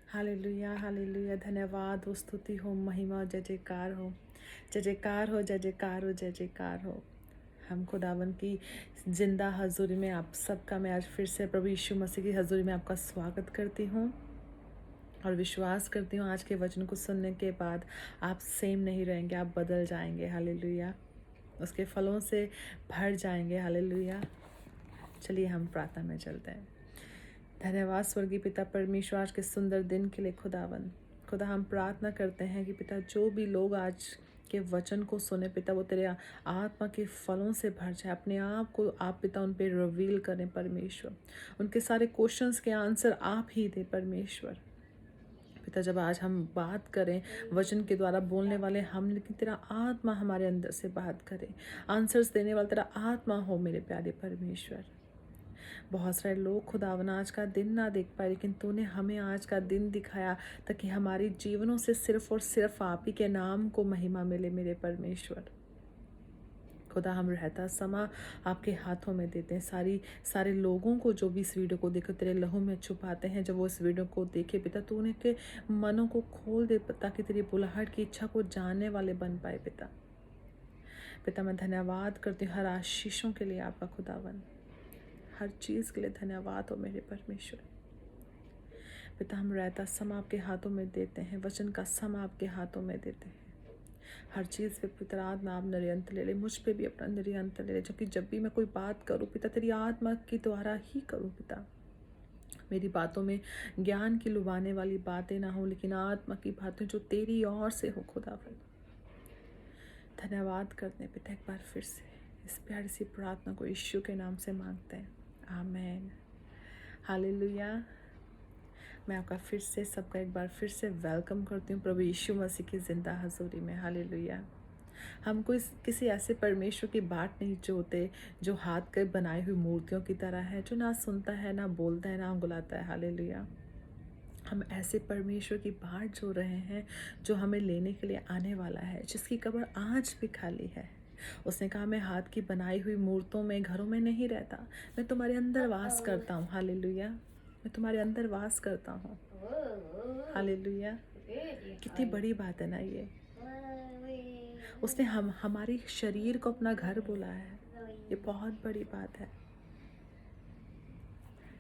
Hallelujah hallelujah. धन्यवाद हो, स्तुति हो, महिमा और जय जयकार हो, जय जयकार हो, जय जयकार हो, जय जयकार हो। हम खुदावन की जिंदा हजूरी में आप सबका मैं आज फिर से प्रभु यीशु मसीह की हजूरी में आपका स्वागत करती हूँ और विश्वास करती हूँ आज के वचन को सुनने के बाद आप सेम नहीं रहेंगे, आप बदल जाएंगे। हालेलुया। उसके फलों से भर जाएंगे। हालेलुया। चलिए हम प्रार्थना में चलते हैं। धन्यवाद स्वर्गीय पिता परमेश्वर आज के सुंदर दिन के लिए। खुदा हम प्रार्थना करते हैं कि पिता जो भी लोग आज के वचन को सुने पिता वो तेरे आत्मा के फलों से भर जाए। अपने आप को आप पिता उन पे रिवील करें परमेश्वर। उनके सारे क्वेश्चंस के आंसर आप ही दे परमेश्वर। पिता जब आज हम बात करें वचन के द्वारा बोलने वाले हम, लेकिन तेरा आत्मा हमारे अंदर से बात करे। आंसर्स देने वाला तेरा आत्मा हो मेरे प्यारे परमेश्वर। बहुत सारे लोग खुदावन आज का दिन ना देख पाए, लेकिन तूने हमें आज का दिन दिखाया ताकि हमारी जीवनों से सिर्फ और सिर्फ आप ही के नाम को महिमा मिले मेरे परमेश्वर। खुदा हम रहता समा आपके हाथों में देते हैं। सारे लोगों को जो भी इस वीडियो को देखे तेरे लहू में छुपाते हैं, जब वो इस वीडियो को देखे पिता तू उन्हें के मनों को खोल दे ताकि तेरी बुलाहट की इच्छा को जानने वाले बन पाए। पिता मैं धन्यवाद करती हूँ हर आशीषों के लिए आपका खुदावन, हर चीज़ के लिए धन्यवाद हो मेरे परमेश्वर। पिता हम रहता सम आपके हाथों में देते हैं, वचन का सम आपके हाथों में देते हैं। हर चीज़ पे पिता आत्मा आप निरंतर ले ले, मुझ पे भी अपना निरंतर ले ले, क्योंकि जब भी मैं कोई बात करूँ पिता तेरी आत्मा के द्वारा ही करूँ पिता। मेरी बातों में ज्ञान की लुभाने वाली बातें ना हो, लेकिन आत्मा की बातें जो तेरी ओर से हो खुदावन। धन्यवाद करते हैं पिता एक बार फिर से इस प्यारी सी प्रार्थना को यीशु के नाम से मांगते हैं, आमेन। हालेलुया। मैं आपका फिर से सबका एक बार फिर से वेलकम करती हूँ प्रभु यीशु मसीह की ज़िंदा हजूरी में। हालेलुया। हम कोई किसी ऐसे परमेश्वर की बात नहीं जोते जो हाथ के बनाई हुई मूर्तियों की तरह है, जो ना सुनता है, ना बोलता है, ना उंगलाता है। हालेलुया। हम ऐसे परमेश्वर की बाट जो रहे हैं जो हमें लेने के लिए आने वाला है, जिसकी कब्र आज भी खाली है। उसने कहा मैं हाथ की बनाई हुई मूर्तों में, घरों में नहीं रहता, मैं तुम्हारे अंदर वास करता हूँ। हालेलुया। मैं तुम्हारे अंदर वास करता हूँ। हालेलुया। कितनी बड़ी बात है ना ये। उसने हमारे शरीर को अपना घर बोला है, ये बहुत बड़ी बात है।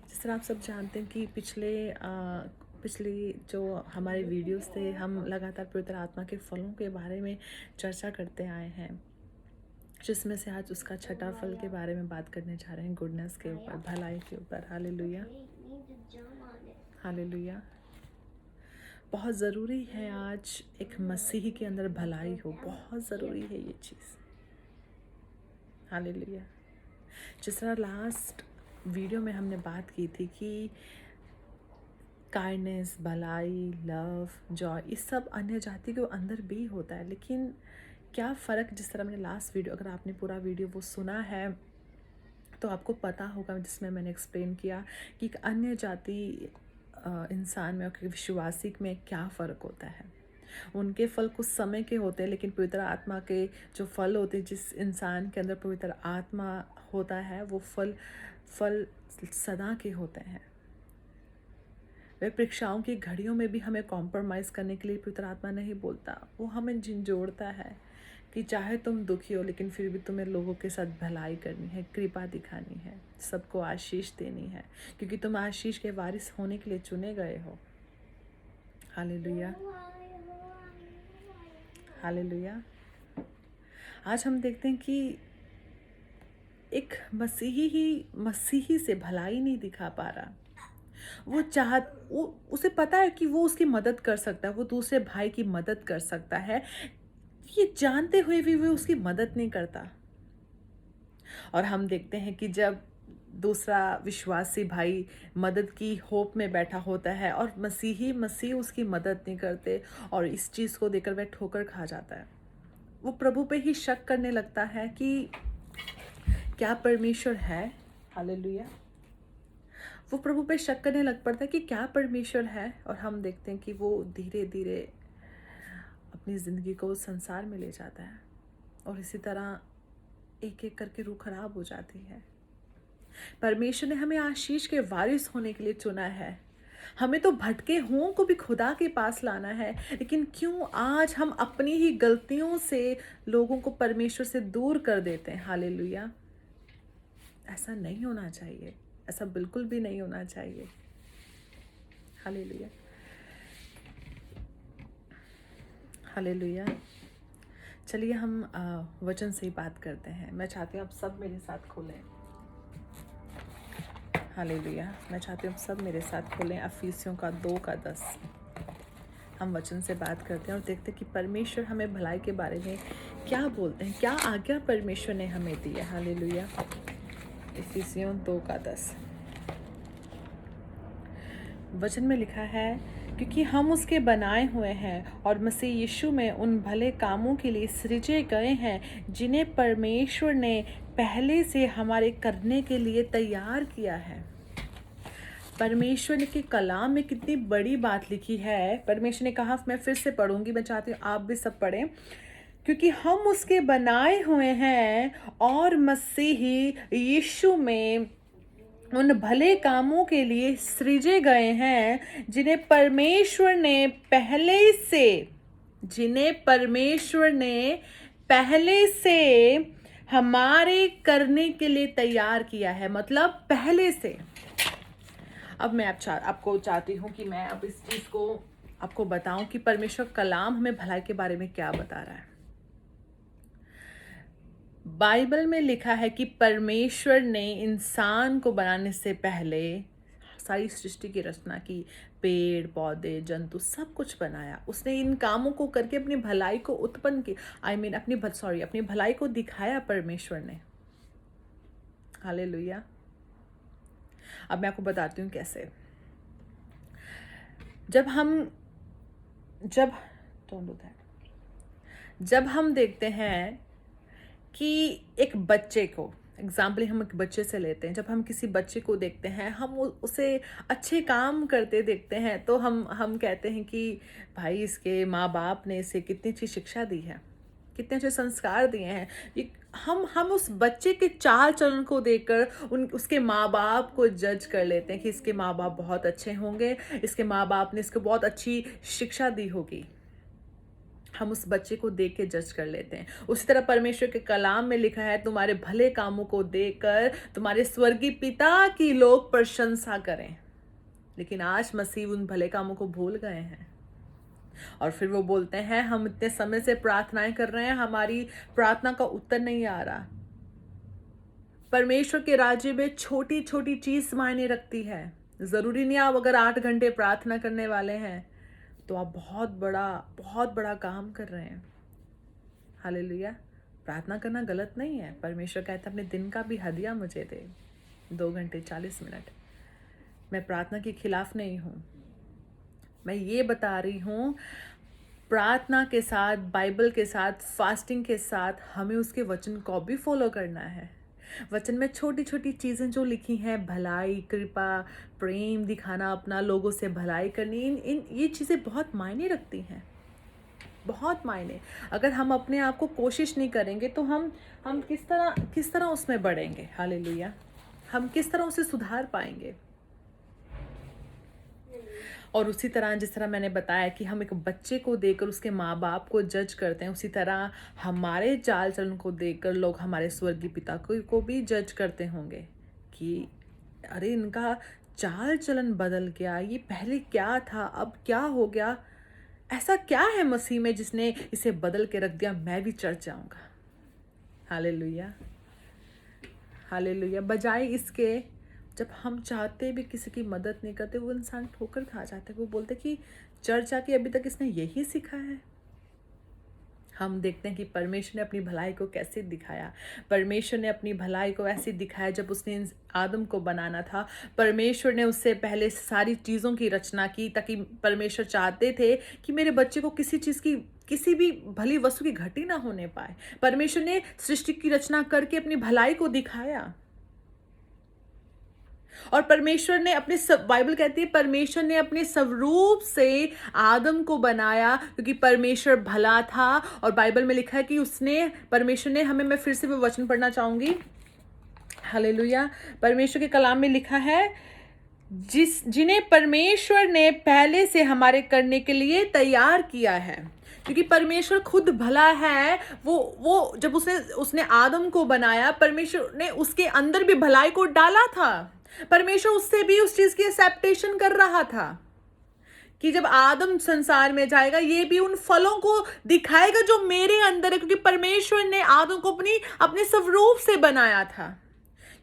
जिस तरह आप सब जानते हैं कि पिछले जो हमारे वीडियोस थे, हम लगातार पवित्र आत्मा के फलों के बारे में चर्चा करते आए हैं, जिसमें से आज उसका छठा फल के बारे में बात करने जा रहे हैं, गुडनेस के ऊपर, भलाई के ऊपर। Hallelujah hallelujah. बहुत ज़रूरी है आज एक मसीही के अंदर भलाई हो, बहुत ज़रूरी है ये चीज़। हालेलुया। जिस तरह लास्ट वीडियो में हमने बात की थी कि काइंडनेस, भलाई, लव, जॉय, इस सब अन्य जाति के अंदर भी होता है, लेकिन क्या फ़र्क, जिस तरह मैंने लास्ट वीडियो, अगर आपने पूरा वीडियो वो सुना है तो आपको पता होगा, जिसमें मैंने एक्सप्लेन किया कि एक अन्य जाति इंसान में और विश्वासी में क्या फ़र्क होता है। उनके फल कुछ समय के होते हैं, लेकिन पवित्र आत्मा के जो फल होते हैं, जिस इंसान के अंदर पवित्र आत्मा होता है, वो फल सदा के होते हैं। वे परीक्षाओं की घड़ियों में भी हमें कॉम्प्रोमाइज़ करने के लिए पवित्र आत्मा नहीं बोलता, वो हमें झिंझोड़ता है कि चाहे तुम दुखी हो, लेकिन फिर भी तुम्हें लोगों के साथ भलाई करनी है, कृपा दिखानी है, सबको आशीष देनी है, क्योंकि तुम आशीष के वारिस होने के लिए चुने गए हो। Hallelujah hallelujah. आज हम देखते हैं कि एक मसीही से भलाई नहीं दिखा पा रहा। वो उसे पता है कि वो उसकी मदद कर सकता है, वो दूसरे भाई की मदद कर सकता है, ये जानते हुए भी वो उसकी मदद नहीं करता। और हम देखते हैं कि जब दूसरा विश्वासी भाई मदद की होप में बैठा होता है और मसीह उसकी मदद नहीं करते, और इस चीज़ को देखकर वह ठोकर खा जाता है। वो प्रभु पे ही शक करने लगता है कि क्या परमेश्वर है। हालेलुया। वो प्रभु पे शक करने लग पड़ता है कि क्या परमेश्वर है, और हम देखते हैं कि वो धीरे धीरे अपनी ज़िंदगी को संसार में ले जाता है, और इसी तरह एक एक करके रूह खराब हो जाती है। परमेश्वर ने हमें आशीष के वारिस होने के लिए चुना है, हमें तो भटके हुओं को भी खुदा के पास लाना है, लेकिन क्यों आज हम अपनी ही गलतियों से लोगों को परमेश्वर से दूर कर देते हैं। हालेलुया। ऐसा नहीं होना चाहिए, ऐसा बिल्कुल भी नहीं होना चाहिए। Hallelujah, hallelujah. चलिए हम वचन से ही बात करते हैं। मैं चाहती हूँ आप सब मेरे साथ खोलें। हालेलुया। मैं चाहती हूँ आप सब मेरे साथ खोलें अफीसियों का 2:10। हम वचन से बात करते हैं और देखते हैं कि परमेश्वर हमें भलाई के बारे में क्या बोलते हैं, क्या आज्ञा परमेश्वर ने हमें दी है। हालेलुया। अफीसियों 2:10 वचन में लिखा है, क्योंकि हम उसके बनाए हुए हैं और मसीह यीशु में उन भले कामों के लिए सृजे गए हैं जिन्हें परमेश्वर ने पहले से हमारे करने के लिए तैयार किया है। परमेश्वर ने के कलाम में कितनी बड़ी बात लिखी है। परमेश्वर ने कहा, मैं फिर से पढ़ूंगी, मैं चाहती हूँ आप भी सब पढ़ें। क्योंकि हम उसके बनाए हुए हैं और मसीही यीशु में उन भले कामों के लिए सृजे गए हैं जिन्हें परमेश्वर ने पहले से हमारे करने के लिए तैयार किया है। मतलब पहले से। अब मैं आपको चाहती हूँ कि मैं अब इस चीज़ को आपको बताऊं कि परमेश्वर कलाम हमें भलाई के बारे में क्या बता रहा है। बाइबल में लिखा है कि परमेश्वर ने इंसान को बनाने से पहले सारी सृष्टि की रचना की, पेड़ पौधे जंतु सब कुछ बनाया। उसने इन कामों को करके अपनी भलाई को उत्पन्न की, अपनी भलाई को दिखाया परमेश्वर ने। हालेलुया। अब मैं आपको बताती हूँ कैसे। जब हम देखते हैं कि एक बच्चे को, एग्जाम्पल हम एक बच्चे से लेते हैं, जब हम किसी बच्चे को देखते हैं, हम उसे अच्छे काम करते देखते हैं, तो हम कहते हैं कि भाई इसके माँ बाप ने इसे कितनी अच्छी शिक्षा दी है, कितने अच्छे संस्कार दिए हैं। हम उस बच्चे के चाल चलन को देखकर उसके माँ बाप को जज कर लेते हैं कि इसके माँ बाप बहुत अच्छे होंगे, इसके माँ बाप ने इसको बहुत अच्छी शिक्षा दी होगी। हम उस बच्चे को देख के जज कर लेते हैं। उसी तरह परमेश्वर के कलाम में लिखा है, तुम्हारे भले कामों को देखकर तुम्हारे स्वर्गीय पिता की लोग प्रशंसा करें। लेकिन आज मसीह उन भले कामों को भूल गए हैं और फिर वो बोलते हैं, हम इतने समय से प्रार्थनाएं कर रहे हैं, हमारी प्रार्थना का उत्तर नहीं आ रहा। परमेश्वर के राज्य में छोटी छोटी चीज मायने रखती है। जरूरी नहीं आप अगर 8 घंटे प्रार्थना करने वाले हैं तो आप बहुत बड़ा काम कर रहे हैं। हालेलुया। प्रार्थना करना गलत नहीं है। परमेश्वर कहता है अपने दिन का भी हदिया मुझे दे, 2 घंटे 40 मिनट। मैं प्रार्थना के खिलाफ नहीं हूँ। मैं ये बता रही हूँ, प्रार्थना के साथ, बाइबल के साथ, फास्टिंग के साथ हमें उसके वचन को भी फॉलो करना है। वचन में छोटी छोटी चीज़ें जो लिखी हैं, भलाई, कृपा, प्रेम दिखाना, अपना लोगों से भलाई करनी, ये चीज़ें बहुत मायने रखती हैं, बहुत मायने। अगर हम अपने आप को कोशिश नहीं करेंगे तो हम किस तरह उसमें बढ़ेंगे। हालेलुया। हम किस तरह उसे सुधार पाएंगे। और उसी तरह जिस तरह मैंने बताया कि हम एक बच्चे को देखकर उसके माँ बाप को जज करते हैं, उसी तरह हमारे चाल चलन को देखकर लोग हमारे स्वर्गीय पिता को भी जज करते होंगे कि अरे इनका चाल चलन बदल गया, ये पहले क्या था अब क्या हो गया, ऐसा क्या है मसीह में जिसने इसे बदल के रख दिया, मैं भी चर्च जाऊंगा। Hallelujah, hallelujah. बजाय इसके, जब हम चाहते भी किसी की मदद नहीं करते, वो इंसान ठोकर खा जाते, वो बोलते कि चर्च आके अभी तक इसने यही सीखा है। हम देखते हैं कि परमेश्वर ने अपनी भलाई को कैसे दिखाया। परमेश्वर ने अपनी भलाई को ऐसे दिखाया, जब उसने आदम को बनाना था, परमेश्वर ने उससे पहले सारी चीज़ों की रचना की, ताकि परमेश्वर चाहते थे कि मेरे बच्चे को किसी चीज़ की, किसी भी भली वस्तु की घटी ना होने पाए। परमेश्वर ने सृष्टि की रचना करके अपनी भलाई को दिखाया। और परमेश्वर ने अपने बाइबल कहती है परमेश्वर ने अपने स्वरूप से आदम को बनाया, क्योंकि परमेश्वर भला था। और बाइबल में लिखा है कि परमेश्वर ने हमें, मैं फिर से वो वचन पढ़ना चाहूंगी। हालेलुया। परमेश्वर के कलाम में लिखा है जिन्हें परमेश्वर ने पहले से हमारे करने के लिए तैयार किया है, क्योंकि परमेश्वर खुद भला है। वो जब उसने उसने आदम को बनाया, परमेश्वर ने उसके अंदर भी भलाई को डाला था। परमेश्वर उससे भी उस चीज की एक्सेप्टेशन कर रहा था कि जब आदम संसार में जाएगा, ये भी उन फलों को दिखाएगा जो मेरे अंदर है, क्योंकि परमेश्वर ने आदम को अपने स्वरूप से बनाया था।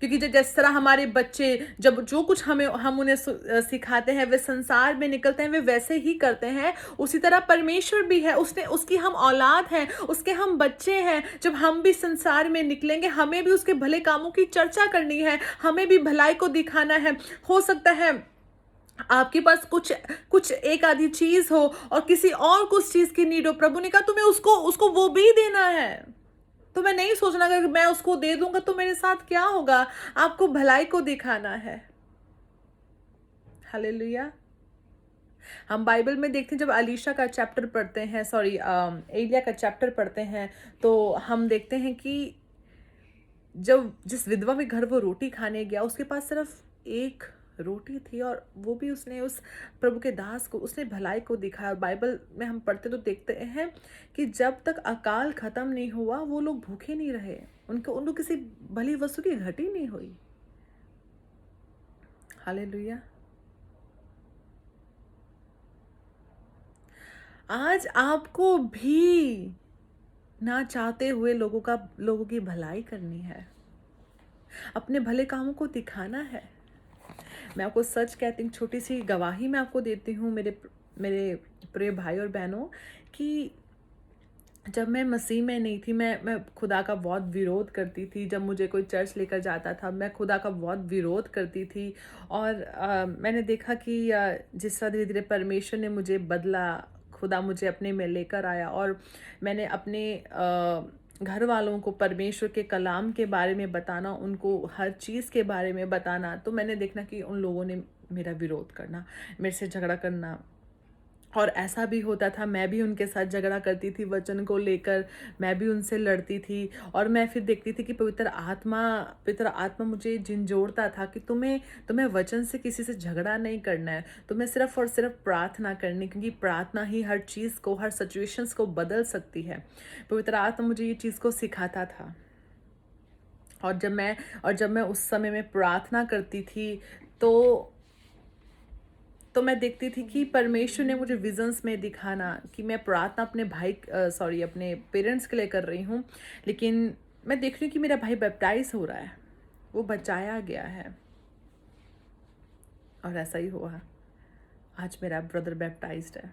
क्योंकि जिस तरह हमारे बच्चे जब जो कुछ हम उन्हें सिखाते हैं, वे संसार में निकलते हैं, वे वैसे ही करते हैं। उसी तरह परमेश्वर भी है, उसकी हम औलाद हैं, उसके हम बच्चे हैं। जब हम भी संसार में निकलेंगे, हमें भी उसके भले कामों की चर्चा करनी है, हमें भी भलाई को दिखाना है। हो सकता है आपके पास कुछ एक आधी चीज हो और किसी और कुछ चीज की नीड हो, प्रभु ने कहा तुम्हें उसको वो भी देना है। तो मैं नहीं सोचना अगर मैं उसको दे दूंगा तो मेरे साथ क्या होगा। आपको भलाई को दिखाना है। हालेलुया। हम बाइबल में देखते हैं, जब अलीशा का चैप्टर पढ़ते हैं, एलिया का चैप्टर पढ़ते हैं, तो हम देखते हैं कि जब जिस विधवा के घर वो रोटी खाने गया, उसके पास सिर्फ एक रोटी थी, और वो भी उसने उस प्रभु के दास को, उसने भलाई को दिखाया। बाइबल में हम पढ़ते तो देखते हैं कि जब तक अकाल खत्म नहीं हुआ, वो लोग भूखे नहीं रहे, उनको किसी भली वस्तु की घटी नहीं हुई। हालेलुया। आज आपको भी ना चाहते हुए लोगों की भलाई करनी है, अपने भले कामों को दिखाना है। मैं आपको सच कहती हूँ, छोटी सी गवाही मैं आपको देती हूँ मेरे प्रिय भाई और बहनों, कि जब मैं मसीह में नहीं थी, मैं खुदा का बहुत विरोध करती थी। जब मुझे कोई चर्च लेकर जाता था, मैं खुदा का बहुत विरोध करती थी। और मैंने देखा कि जिस तरह धीरे धीरे परमेश्वर ने मुझे बदला, खुदा मुझे अपने में लेकर आया, और मैंने अपने घर वालों को परमेश्वर के कलाम के बारे में बताना, उनको हर चीज़ के बारे में बताना, तो मैंने देखना कि उन लोगों ने मेरा विरोध करना, मेरे से झगड़ा करना। और ऐसा भी होता था, मैं भी उनके साथ झगड़ा करती थी वचन को लेकर, मैं भी उनसे लड़ती थी। और मैं फिर देखती थी कि पवित्र आत्मा मुझे झिंझोड़ता था कि तुम्हें वचन से किसी से झगड़ा नहीं करना है, तुम्हें सिर्फ और सिर्फ प्रार्थना करनी, क्योंकि प्रार्थना ही हर चीज़ को, हर सिचुएशंस को बदल सकती है। पवित्र आत्मा मुझे ये चीज़ को सिखाता था। और जब मैं उस समय में प्रार्थना करती थी, तो मैं देखती थी कि परमेश्वर ने मुझे विजन्स में दिखाना कि मैं प्रार्थना अपने पेरेंट्स के लिए कर रही हूँ, लेकिन मैं देख रही हूँ कि मेरा भाई बैप्टाइज हो रहा है, वो बचाया गया है। और ऐसा ही हुआ, आज मेरा ब्रदर बैप्टाइज्ड है।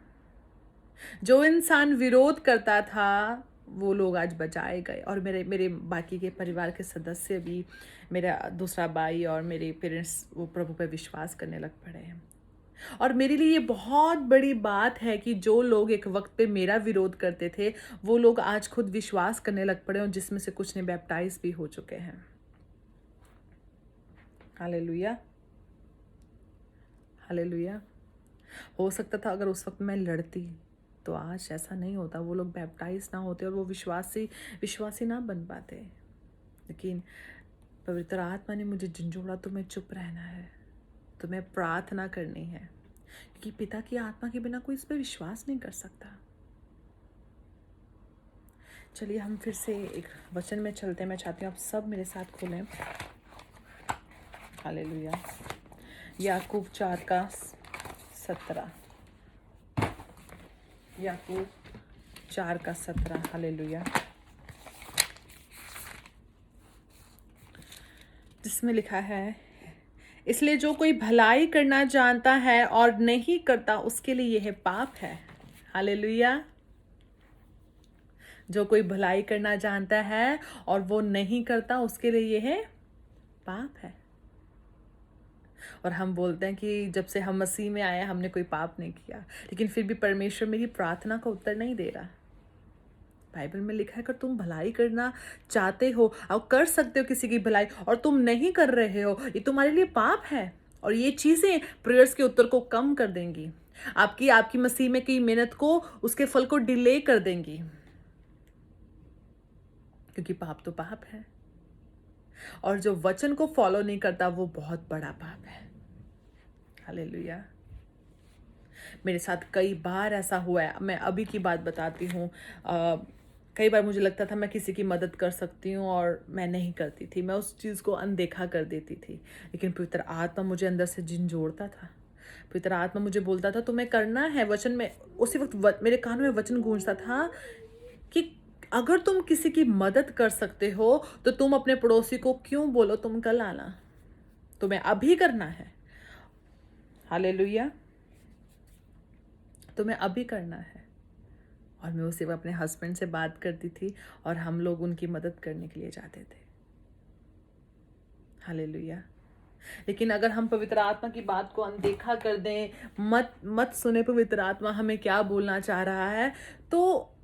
जो इंसान विरोध करता था, वो लोग आज बचाए गए, और मेरे बाकी के परिवार के सदस्य भी, मेरा दूसरा भाई और मेरे पेरेंट्स, वो प्रभु पर विश्वास करने लग पड़े हैं। और मेरे लिए ये बहुत बड़ी बात है कि जो लोग एक वक्त पे मेरा विरोध करते थे, वो लोग आज खुद विश्वास करने लग पड़े, और जिसमें से कुछ ने बैप्टाइज भी हो चुके हैं। Hallelujah, hallelujah. हो सकता था अगर उस वक्त मैं लड़ती तो आज ऐसा नहीं होता, वो लोग बैप्टाइज ना होते और वो विश्वासी ना बन पाते। लेकिन पवित्र आत्मा ने मुझे झंझोड़ा, तुम्हें चुप रहना है, तुम्हें प्रार्थना करनी है, क्योंकि पिता की आत्मा के बिना कोई इस पर विश्वास नहीं कर सकता। चलिए हम फिर से एक वचन में चलते हैं। मैं चाहती हूँ आप सब मेरे साथ खोलें। हालेलुया। याकूब 4:17, याकूब 4:17। हालेलुया। जिसमें लिखा है, इसलिए जो कोई भलाई करना जानता है और नहीं करता, उसके लिए यह पाप है। हालेलुया। जो कोई भलाई करना जानता है और वो नहीं करता, उसके लिए यह पाप है। और हम बोलते हैं कि जब से हम मसीह में आए हमने कोई पाप नहीं किया, लेकिन फिर भी परमेश्वर मेरी प्रार्थना का उत्तर नहीं दे रहा। बाइबल में लिखा है, अगर तुम भलाई करना चाहते हो और कर सकते हो किसी की भलाई, और तुम नहीं कर रहे हो, ये तुम्हारे लिए पाप है। और ये चीज़ें प्रेयर्स के उत्तर को कम कर देंगी, आपकी मसीह में की मेहनत को, उसके फल को डिले कर देंगी, क्योंकि पाप तो पाप है। और जो वचन को फॉलो नहीं करता, वो बहुत बड़ा पाप है। हालेलुया। मेरे साथ कई बार ऐसा हुआ है, मैं अभी की बात बताती हूँ। कई बार मुझे लगता था मैं किसी की मदद कर सकती हूँ और मैं नहीं करती थी, मैं उस चीज़ को अनदेखा कर देती थी। लेकिन पवित्र आत्मा मुझे अंदर से झिंझोड़ता था। पवित्र आत्मा मुझे बोलता था तुम्हें करना है। वचन में उसी वक्त मेरे कान में वचन गूंजता था कि अगर तुम किसी की मदद कर सकते हो तो तुम अपने पड़ोसी को क्यों बोलो तुम कल आना, तुम्हें अभी करना है। हालेलुया, तुम्हें अभी करना है। और मैं उसी वक्त अपने हस्बैंड से बात करती थी और हम लोग उनकी मदद करने के लिए जाते थे। हालेलुया। लेकिन अगर हम पवित्र आत्मा की बात को अनदेखा कर दें, मत मत सुने पवित्र आत्मा हमें क्या बोलना चाह रहा है, तो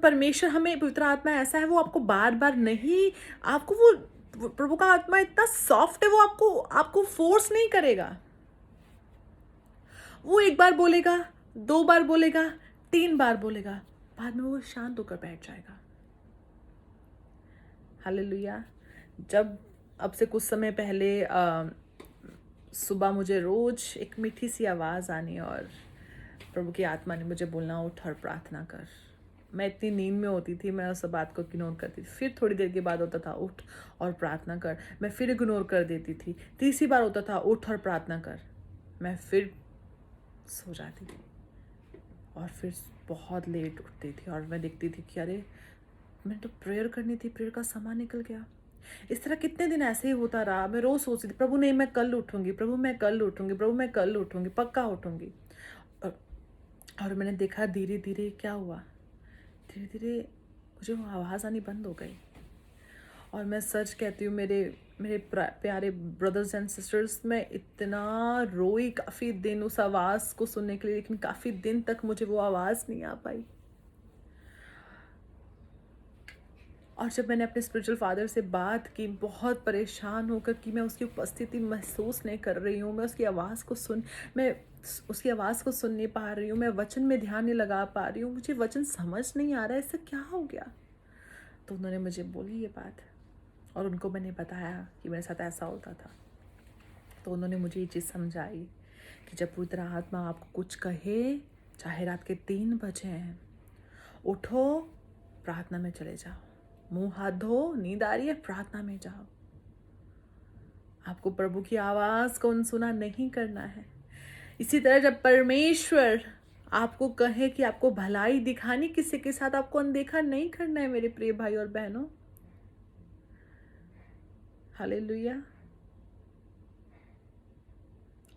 परमेश्वर हमें, पवित्र आत्मा ऐसा है, वो आपको बार बार नहीं, आपको वो प्रभु का आत्मा इतना सॉफ्ट है, वो आपको आपको फोर्स नहीं करेगा। वो एक बार बोलेगा, 2 बार बोलेगा, 3 बार बोलेगा, बाद में वो शांत होकर बैठ जाएगा। हालेलुया। जब अब से कुछ समय पहले सुबह मुझे रोज एक मीठी सी आवाज़ आनी और प्रभु की आत्मा ने मुझे बोलना उठ और प्रार्थना कर। मैं इतनी नींद में होती थी, मैं उस बात को इग्नोर करती थी। फिर थोड़ी देर के बाद होता था उठ और प्रार्थना कर, मैं फिर इग्नोर कर देती थी। तीसरी बार होता था उठ और प्रार्थना कर, मैं फिर सो जाती थी और फिर बहुत लेट उठती थी और मैं देखती थी कि अरे मैंने तो प्रेयर करनी थी, प्रेयर का समय निकल गया। इस तरह कितने दिन ऐसे ही होता रहा। मैं रोज़ सोचती थी प्रभु नहीं, मैं कल उठूंगी, प्रभु मैं कल उठूंगी, प्रभु मैं कल उठूंगी, पक्का उठूंगी। और मैंने देखा धीरे धीरे क्या हुआ, धीरे धीरे मुझे वो आवाज़ आनी बंद हो गई। और मैं सच कहती हूँ, मेरे मेरे प्यारे ब्रदर्स एंड सिस्टर्स, मैं इतना रोई काफ़ी दिन उस आवाज़ को सुनने के लिए, लेकिन काफ़ी दिन तक मुझे वो आवाज़ नहीं आ पाई। और जब मैंने अपने स्पिरिचुअल फादर से बात की, बहुत परेशान होकर, कि मैं उसकी उपस्थिति महसूस नहीं कर रही हूँ, मैं उसकी आवाज़ को सुन नहीं पा रही हूँ, मैं वचन में ध्यान नहीं लगा पा रही हूँ, मुझे वचन समझ नहीं आ रहा है, इससे क्या हो गया। तो उन्होंने मुझे बोली ये बात और उनको मैंने बताया कि मेरे साथ ऐसा होता था। तो उन्होंने मुझे ये चीज़ समझाई कि जब पवित्र आत्मा आपको कुछ कहे, चाहे रात के 3 बजे हैं, उठो, प्रार्थना में चले जाओ, मुंह हाथ धो, नींद आ रही है, प्रार्थना में जाओ। आपको प्रभु की आवाज़ को अनसुना नहीं करना है। इसी तरह जब परमेश्वर आपको कहे कि आपको भलाई दिखानी किसी के साथ, आपको अनदेखा नहीं करना है मेरे प्रिय भाई और बहनों। हालेलुया।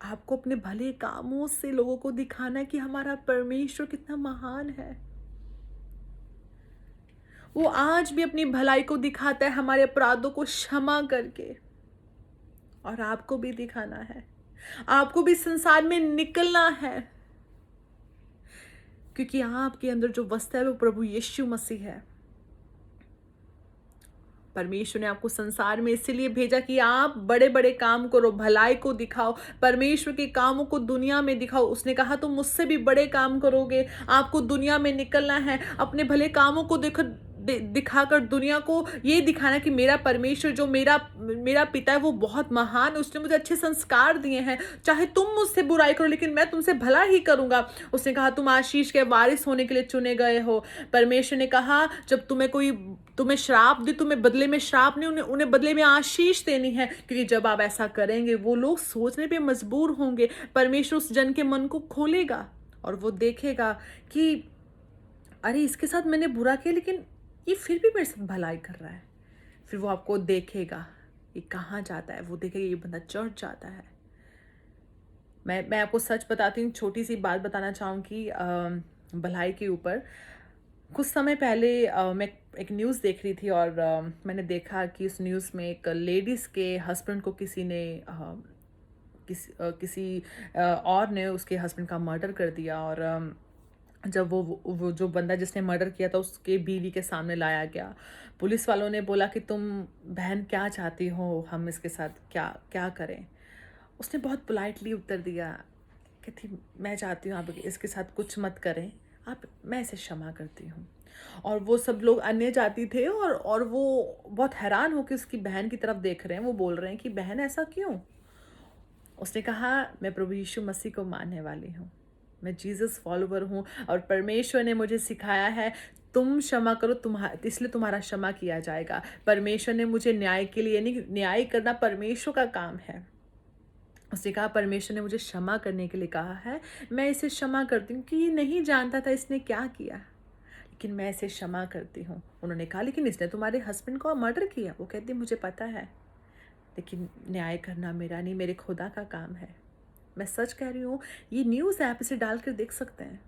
आपको अपने भले कामों से लोगों को दिखाना है कि हमारा परमेश्वर कितना महान है। वो आज भी अपनी भलाई को दिखाता है, हमारे अपराधों को क्षमा करके। और आपको भी दिखाना है, आपको भी संसार में निकलना है, क्योंकि आपके अंदर जो वसता है वो प्रभु यीशु मसीह है। परमेश्वर ने आपको संसार में इसीलिए भेजा कि आप बड़े बड़े काम करो, भलाई को दिखाओ, परमेश्वर के कामों को दुनिया में दिखाओ। उसने कहा तुम मुझसे भी बड़े काम करोगे। आपको दुनिया में निकलना है, अपने भले कामों को दिखाकर दुनिया को ये दिखाना कि मेरा परमेश्वर, जो मेरा पिता है, वो बहुत महान, उसने मुझे अच्छे संस्कार दिए हैं। चाहे तुम मुझसे बुराई करो लेकिन मैं तुमसे भला ही करूंगा। उसने कहा तुम आशीष के वारिस होने के लिए चुने गए हो। परमेश्वर ने कहा जब तुम्हें श्राप दे, तुम्हें बदले में श्राप नहीं, उन्हें बदले में आशीष देनी है, क्योंकि जब आप ऐसा करेंगे वो लोग सोचने पे मजबूर होंगे। परमेश्वर उस जन के मन को खोलेगा और वो देखेगा कि अरे इसके साथ मैंने बुरा किया लेकिन ये फिर भी मेरे साथ भलाई कर रहा है। फिर वो आपको देखेगा ये कहाँ जाता है, वो देखेगा ये बंदा चर्च जाता है। मैं आपको सच बताती हूँ, छोटी सी बात बताना चाहूँगी भलाई के ऊपर। कुछ समय पहले मैं एक न्यूज़ देख रही थी और मैंने देखा कि उस न्यूज़ में एक लेडीज़ के हस्बैंड को किसी ने किसी और ने उसके हस्बैंड का मर्डर कर दिया। और जब वो जो बंदा जिसने मर्डर किया था उसके बीवी के सामने लाया गया, पुलिस वालों ने बोला कि तुम बहन क्या चाहती हो, हम इसके साथ क्या क्या करें। उसने बहुत पोलाइटली उत्तर दिया कि थी मैं चाहती हूँ आप इसके साथ कुछ मत करें, मैं इसे क्षमा करती हूँ। और वो सब लोग अन्य जाति थे और वो बहुत हैरान हो कि उसकी बहन की तरफ देख रहे हैं। वो बोल रहे हैं कि बहन ऐसा क्यों। उसने कहा मैं प्रभु यीशु मसीह को मानने वाली हूँ, मैं जीसस फॉलोवर हूँ और परमेश्वर ने मुझे सिखाया है तुम क्षमा करो, इसलिए तुम्हारा क्षमा किया जाएगा। परमेश्वर ने मुझे न्याय के लिए, नहीं, न्याय करना परमेश्वर का काम है। उसने कहा परमेश्वर ने मुझे क्षमा करने के लिए कहा है, मैं इसे क्षमा करती हूँ कि ये नहीं जानता था इसने क्या किया, लेकिन मैं इसे क्षमा करती हूँ। उन्होंने कहा लेकिन इसने तुम्हारे हस्बैंड को मर्डर किया। वो कहती मुझे पता है, लेकिन न्याय करना मेरा नहीं, मेरे खुदा का काम है। मैं सच कह रही हूँ, ये न्यूज़ ऐप इसे डाल कर देख सकते हैं।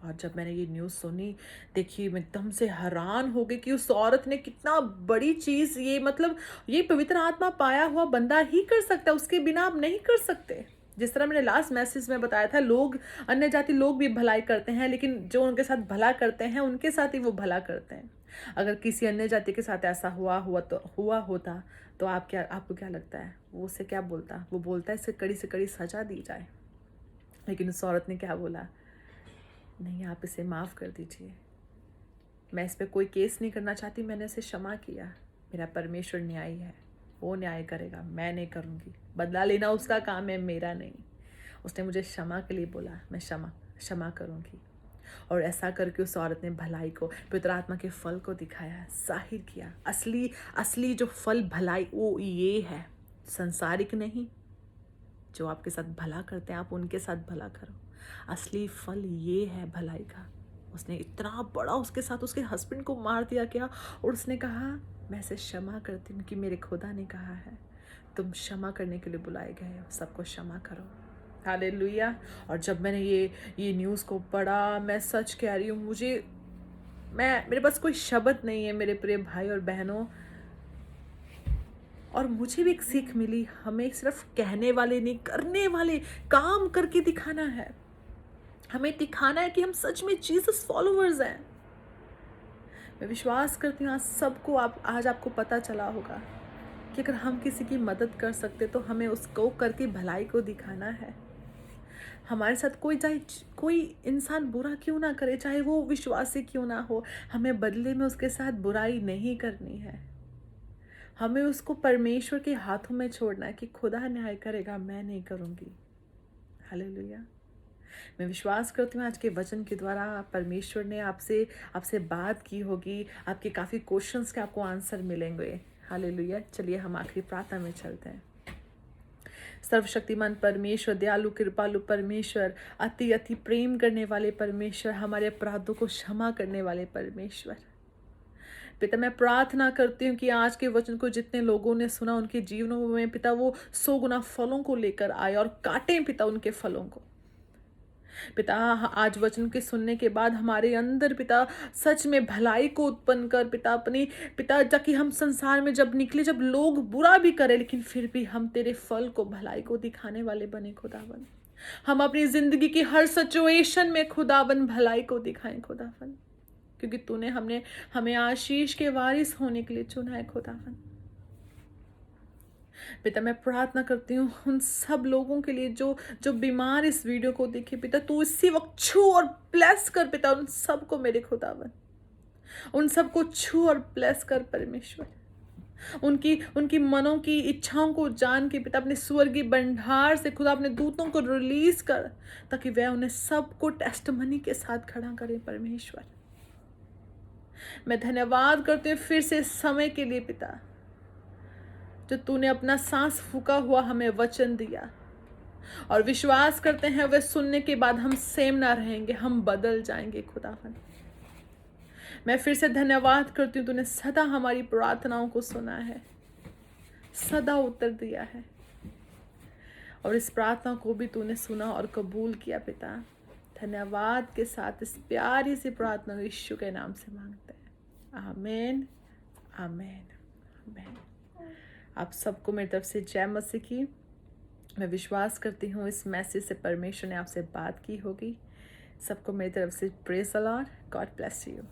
और जब मैंने ये न्यूज़ सुनी, देखी, मैं एकदम से हैरान हो गई कि उस औरत ने कितना बड़ी चीज़, ये मतलब ये पवित्र आत्मा पाया हुआ बंदा ही कर सकता है, उसके बिना आप नहीं कर सकते। जिस तरह मैंने लास्ट मैसेज में बताया था, लोग, अन्य जाति लोग भी भलाई करते हैं, लेकिन जो उनके साथ भला करते हैं उनके साथ ही वो भला करते हैं। अगर किसी अन्य जाति के साथ ऐसा हुआ होता तो आपको क्या लगता है, वो उससे क्या बोलता? वो बोलता है इसे कड़ी से कड़ी सजा दी जाए। लेकिन उस औरत ने क्या बोला? नहीं, आप इसे माफ़ कर दीजिए, मैं इस पर कोई केस नहीं करना चाहती, मैंने इसे क्षमा किया। मेरा परमेश्वर न्यायी है, वो न्याय करेगा, मैं नहीं करूँगी। बदला लेना उसका काम है, मेरा नहीं। उसने मुझे क्षमा के लिए बोला, मैं क्षमा करूँगी। और ऐसा करके उस औरत ने भलाई को, पवित्र आत्मा के फल को दिखाया, जाहिर किया। असली जो फल भलाई वो ये है, संसारिक नहीं। जो आपके साथ भला करते हैं आप उनके साथ भला करो, असली फल ये है भलाई का। उसने इतना बड़ा उसके साथ उसके हस्बैंड को मार दिया क्या, और उसने कहा मैं इसे क्षमा करती हूँ कि मेरे खुदा ने कहा है तुम क्षमा करने के लिए बुलाए गए हो, सबको क्षमा करो। हालेलुया। और जब मैंने ये न्यूज़ को पढ़ा, मैं सच कह रही हूँ, मेरे पास कोई शब्द नहीं है मेरे प्रिय भाई और बहनों। और मुझे भी एक सीख मिली, हमें सिर्फ कहने वाले नहीं, करने वाले, काम करके दिखाना है। हमें दिखाना है कि हम सच में जीसस फॉलोअर्स हैं। मैं विश्वास करती हूँ आज आपको पता चला होगा कि अगर हम किसी की मदद कर सकते तो हमें उसको करके भलाई को दिखाना है। हमारे साथ कोई इंसान बुरा क्यों ना करे, चाहे वो विश्वासी क्यों ना हो, हमें बदले में उसके साथ बुराई नहीं करनी है। हमें उसको परमेश्वर के हाथों में छोड़ना है कि खुदा न्याय करेगा, मैं नहीं करूँगी। हालेलुया। मैं विश्वास करती हूँ आज के वचन के द्वारा परमेश्वर ने आपसे बात की होगी, आपके काफ़ी क्वेश्चंस के आपको आंसर मिलेंगे। हालेलुया। चलिए हम आखिरी प्रार्थना में चलते हैं। सर्वशक्तिमान परमेश्वर, दयालु कृपालु परमेश्वर, अति अति प्रेम करने वाले परमेश्वर, हमारे अपराधों को क्षमा करने वाले परमेश्वर, पिता मैं प्रार्थना करती हूँ कि आज के वचन को जितने लोगों ने सुना उनके जीवनों में पिता वो 100 गुना फलों को लेकर आए और काटें पिता उनके फलों को। पिता आज वचन के सुनने के बाद हमारे अंदर पिता सच में भलाई को उत्पन्न कर पिता ताकि हम संसार में जब निकले, जब लोग बुरा भी करें लेकिन फिर भी हम तेरे फल को, भलाई को दिखाने वाले बने खुदावन। हम अपनी जिंदगी की हर सिचुएशन में खुदावन भलाई को दिखाएं खुदावन, क्योंकि तूने हमें आशीष के वारिस होने के लिए चुना है खुदावन। पिता मैं प्रार्थना करती हूँ उन सब लोगों के लिए जो बीमार इस वीडियो को देखे, पिता तू इसी वक्त छू और ब्लेस कर पिता उन सबको, मेरे खुदावन उन सबको छू और ब्लेस कर परमेश्वर। उनकी मनों की इच्छाओं को जान के पिता अपने स्वर्गीय भंडार से खुदा अपने दूतों को रिलीज कर, ताकि वह उन्हें सबको टेस्टमनी के साथ खड़ा करे परमेश्वर। मैं धन्यवाद करती हूँ फिर से इस समय के लिए पिता, जो तूने अपना सांस फूका हुआ हमें वचन दिया, और विश्वास करते हैं वह सुनने के बाद हम सेम ना रहेंगे, हम बदल जाएंगे खुदावन। मैं फिर से धन्यवाद करती हूँ, तूने सदा हमारी प्रार्थनाओं को सुना है, सदा उत्तर दिया है, और इस प्रार्थना को भी तूने सुना और कबूल किया पिता। धन्यवाद के साथ इस प्यारी सी प्रार्थना यीशु के नाम से मांगते हैं, आमीन आमीन आमीन। आप सबको मेरी तरफ से जय मसीह की। मैं विश्वास करती हूँ इस मैसेज से परमेश्वर ने आपसे बात की होगी। सबको मेरी तरफ से praise the Lord, God bless you.